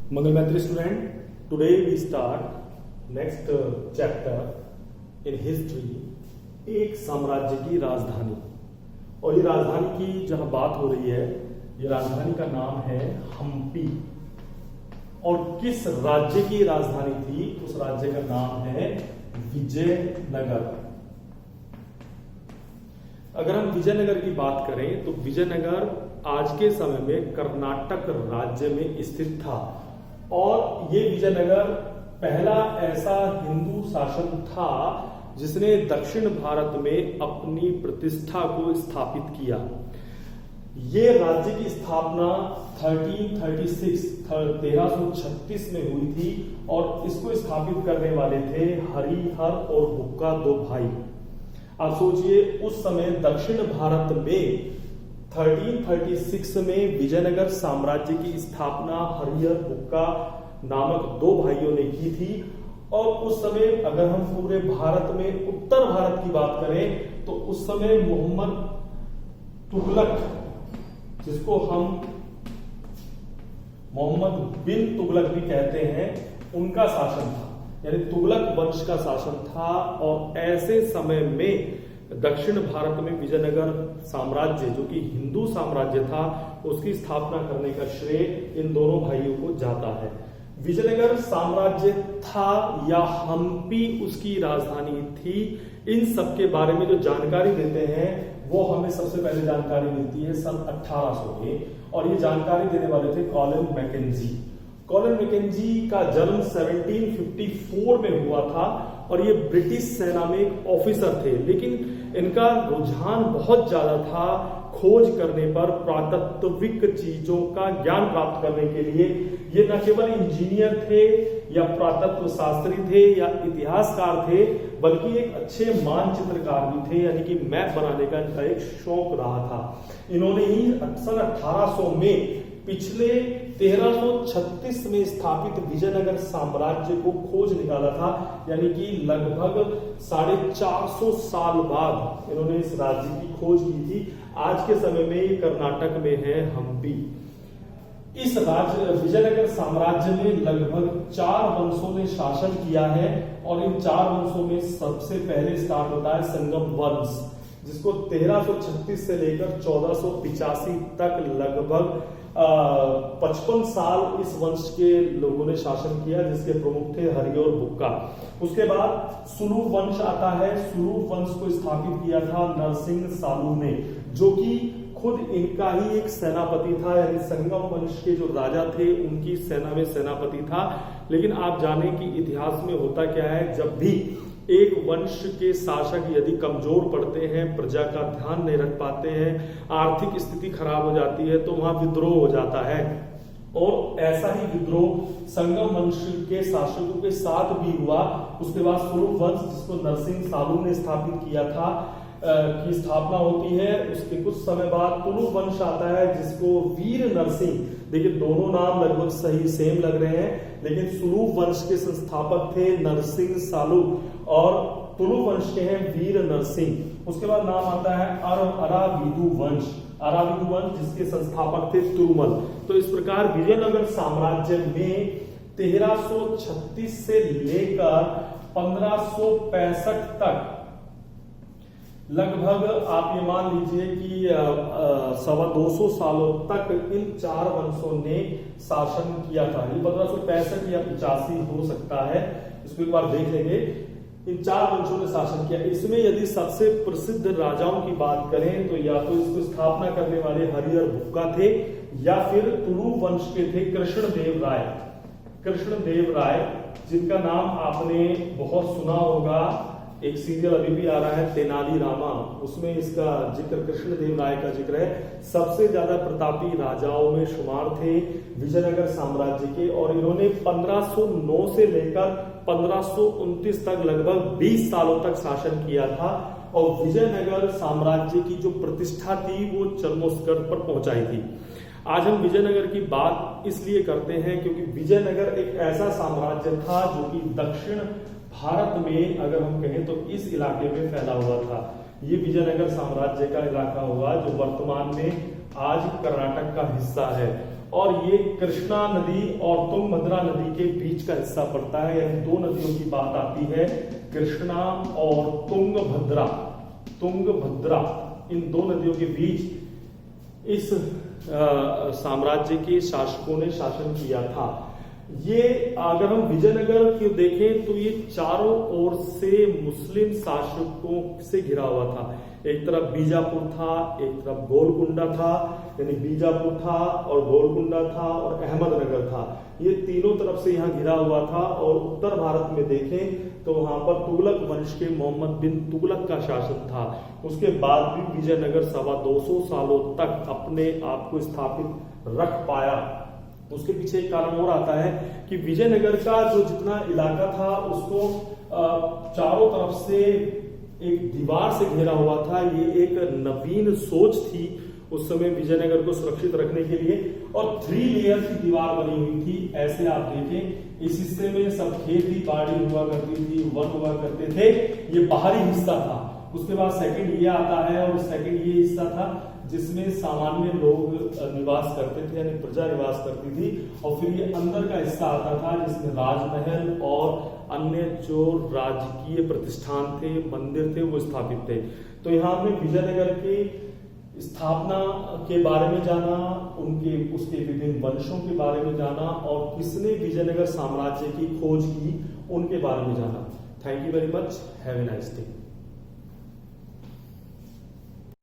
Mangal Maitri student, today we start next chapter in history, एक साम्राज्य की राजधानी। और ये राजधानी की जहां बात हो रही है, ये राजधानी का नाम है हम्पी। और किस राज्य की राजधानी थी? उस राज्य का नाम है विजयनगर। अगर हम विजयनगर की बात करें तो विजयनगर आज के समय में कर्नाटक राज्य में स्थित था। और ये विजयनगर पहला ऐसा हिंदू शासन था जिसने दक्षिण भारत में अपनी प्रतिष्ठा को स्थापित किया। ये राज्य की स्थापना 1336 में हुई थी और इसको स्थापित करने वाले थे हरिहर और बुक्का, दो भाई। आप सोचिए, उस समय दक्षिण भारत में 1336 में विजयनगर साम्राज्य की स्थापना हरिहर बुक्का नामक दो भाइयों ने की थी। और उस समय अगर हम पूरे भारत में उत्तर भारत की बात करें तो उस समय मोहम्मद तुगलक, जिसको हम मोहम्मद बिन तुगलक भी कहते हैं, उनका शासन था, यानी तुगलक वंश का शासन था। और ऐसे समय में दक्षिण भारत में विजयनगर साम्राज्य, जो कि हिंदू साम्राज्य था, उसकी स्थापना करने का श्रेय इन दोनों भाइयों को जाता है। विजयनगर साम्राज्य था या हम्पी उसकी राजधानी थी, इन सब के बारे में जो जानकारी देते हैं वो हमें सबसे पहले जानकारी मिलती है सन 1800 में। और ये जानकारी देने वाले थे कॉलिन मैकेंजी। कॉलिन मैकेंजी का जन्म 1754 में हुआ था और ये ब्रिटिश सेना में एक ऑफिसर थे। लेकिन इनका रुझान बहुत ज्यादा था खोज करने पर, पुरातत्विक चीजों का ज्ञान प्राप्त करने के लिए। ये न केवल इंजीनियर थे या पुरातत्व शास्त्री थे या इतिहासकार थे, बल्कि एक अच्छे मानचित्रकार भी थे, यानी कि मैप बनाने का इनका एक शौक रहा था। इन्होंने ही सन 1800 में पिछले 1336 में स्थापित विजयनगर साम्राज्य को खोज निकाला था, यानी कि लगभग 450 साल बाद इन्होंने इस राज्य की खोज की थी। आज के समय में ये कर्नाटक में है हम्पी। इस राज्य विजयनगर साम्राज्य में लगभग 4 वंशों ने शासन किया है। और इन 4 वंशों में सबसे पहले स्टार्ट होता है संगम वंश, जिसको 1336 से लेकर 1485 तक लगभग 55 साल इस वंश के लोगों ने शासन किया, जिसके प्रमुख थे हरि और बुक्का। उसके बाद सुलू वंश आता है। सुलू वंश को स्थापित किया था नरसिंह सालू ने, जो कि खुद इनका ही एक सेनापति था, यानी संगम वंश के जो राजा थे उनकी सेना में सेनापति था। लेकिन आप जाने कि इतिहास में होता क्या है, जब भी एक वंश के शासक यदि कमजोर पड़ते हैं, प्रजा का ध्यान नहीं रख पाते हैं, आर्थिक स्थिति खराब हो जाती है, तो वहां विद्रोह हो जाता है। और ऐसा ही विद्रोह संगम वंश के शासकों के साथ भी हुआ। उसके बाद सुलू वंश, जिसको नरसिंह सालू ने स्थापित किया था, की स्थापना होती है। उसके कुछ समय बाद तुलु वंश आता है, जिसको वीर नरसिंह, देखिए दोनों नाम लगभग सही सेम लग रहे हैं, लेकिन सुलू वंश के संस्थापक थे नरसिंह सालू और तुलु वंश के हैं वीर नरसिंह। उसके बाद नाम आता है अराविदु वंश, अराविदु वंश, जिसके संस्थापक थे तुरुमल। तो इस प्रकार विजयनगर साम्राज्य में 1336 से लेकर 1565 तक लगभग आप ये मान लीजिए कि 250 सालों तक इन 4 वंशों ने शासन किया था। ये 1565 या 85 हो सकता है, इसको एक बार देख लेंगे। इन 4 वंशों ने शासन किया। इसमें यदि सबसे प्रसिद्ध राजाओं की बात करें तो या तो इसको स्थापना करने वाले हरिहर बुक्का थे या फिर तुलु वंश के थे कृष्णदेव राय। कृष्णदेव राय, जिनका नाम आपने बहुत सुना होगा, एक सीरियल अभी भी आ रहा है तेनाली रामा, उसमें इसका जिक्र कृष्णदेव राय का जिक्र है। सबसे ज्यादा प्रतापी राजाओं में शुमार थे विजयनगर साम्राज्य के। और इन्होंने 1509 से लेकर 1529 तक लगभग 20 सालों तक शासन किया था। और विजयनगर साम्राज्य की जो प्रतिष्ठा थी वो चरमोत्कर्ष पर पहुंचाई थी। आज हम विजयनगर की बात इसलिए करते हैं क्योंकि विजयनगर एक ऐसा साम्राज्य था जो कि दक्षिण भारत में, अगर हम कहें तो इस इलाके में फैला हुआ था। ये विजयनगर साम्राज्य का इलाका हुआ जो वर्तमान में आज कर्नाटक का हिस्सा है। और ये कृष्णा नदी और तुंगभद्रा नदी के बीच का हिस्सा पड़ता है। यानी दो नदियों की बात आती है, कृष्णा और तुंगभद्रा। तुंगभद्रा इन दो नदियों के बीच इस साम्राज्य के शासकों ने शासन किया था। ये अगर हम विजयनगर को देखें तो ये चारों ओर से मुस्लिम शासकों से घिरा हुआ था। एक तरफ बीजापुर था, एक तरफ गोलकुंडा था, यानी बीजापुर था और गोलकुंडा था और अहमदनगर था। ये तीनों तरफ से यहाँ घिरा हुआ था। और उत्तर भारत में देखें तो वहां पर तुगलक वंश के मोहम्मद बिन तुगलक का शासन था। उसके बाद भी विजयनगर 225 सालों तक अपने आप को स्थापित रख पाया। उसके पीछे एक कारण और आता है कि विजयनगर का जो जितना इलाका था उसको चारों तरफ से एक दीवार से घेरा हुआ था। ये एक नवीन सोच थी उस समय विजयनगर को सुरक्षित रखने के लिए। और 3 लेयर की दीवार बनी हुई थी। ऐसे आप देखें, इस हिस्से में सब खेती बाड़ी हुआ करती थी, वन हुआ करते थे, ये बाहरी हिस्सा था। उसके बाद सेकंड ये आता है और सेकंड ये हिस्सा था जिसमें सामान्य लोग निवास करते थे, यानी प्रजा निवास करती थी। और फिर ये अंदर का हिस्सा आता था जिसमें राजमहल और अन्य जो राजकीय प्रतिष्ठान थे, मंदिर थे, वो स्थापित थे। तो यहाँ में विजयनगर की स्थापना के बारे में जाना, उसके विभिन्न वंशों के बारे में जाना और किसने विजयनगर साम्राज्य की खोज की उनके बारे में जाना। Thank you very much, have a nice day.